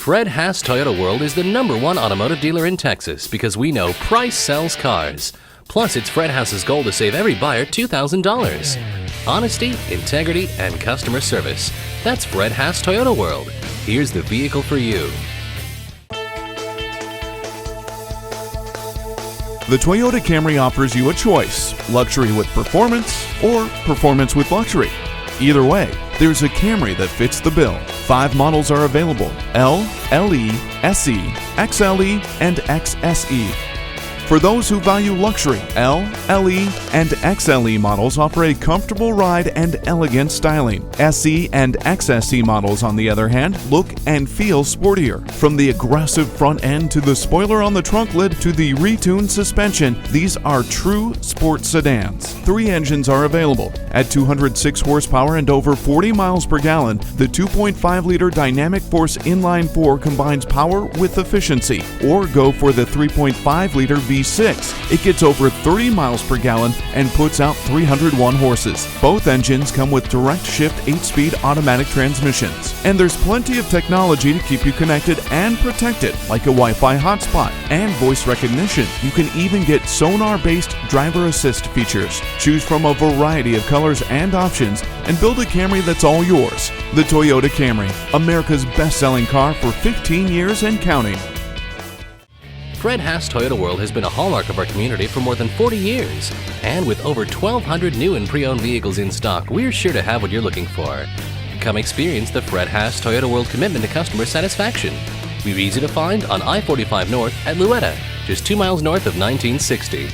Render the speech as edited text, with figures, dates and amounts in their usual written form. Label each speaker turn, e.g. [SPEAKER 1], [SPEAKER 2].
[SPEAKER 1] Fred Haas Toyota World is the #1 automotive dealer in Texas because we know price sells cars. Plus, it's Fred Haas's goal to save every buyer $2,000. Honesty, integrity, and customer service. That's Fred Haas Toyota World. Here's the vehicle for you.
[SPEAKER 2] The Toyota Camry offers you a choice: luxury with performance or performance with luxury. Either way, there's a Camry that fits the bill. 5 models are available: L, LE, SE, XLE, and XSE. For those who value luxury, L, LE, and XLE models offer a comfortable ride and elegant styling. SE and XSE models, on the other hand, look and feel sportier. From the aggressive front end to the spoiler on the trunk lid to the retuned suspension, these are true sport sedans. 3 engines are available. At 206 horsepower and over 40 miles per gallon, the 2.5-liter Dynamic Force inline-4 combines power with efficiency. Or go for the 3.5-liter V6. It gets over 30 miles per gallon and puts out 301 horses. Both engines come with direct shift 8-speed automatic transmissions. And there's plenty of technology to keep you connected and protected, like a Wi-Fi hotspot and voice recognition. You can even get sonar-based driver assist features. Choose from a variety of colors and options and build a Camry that's all yours. The Toyota Camry, America's best-selling car for 15 years and counting.
[SPEAKER 1] Fred Haas Toyota World has been a hallmark of our community for more than 40 years. And with over 1,200 new and pre-owned vehicles in stock, we're sure to have what you're looking for. Come experience the Fred Haas Toyota World commitment to customer satisfaction. We're easy to find on I-45 North at Louetta, just 2 miles north of 1960.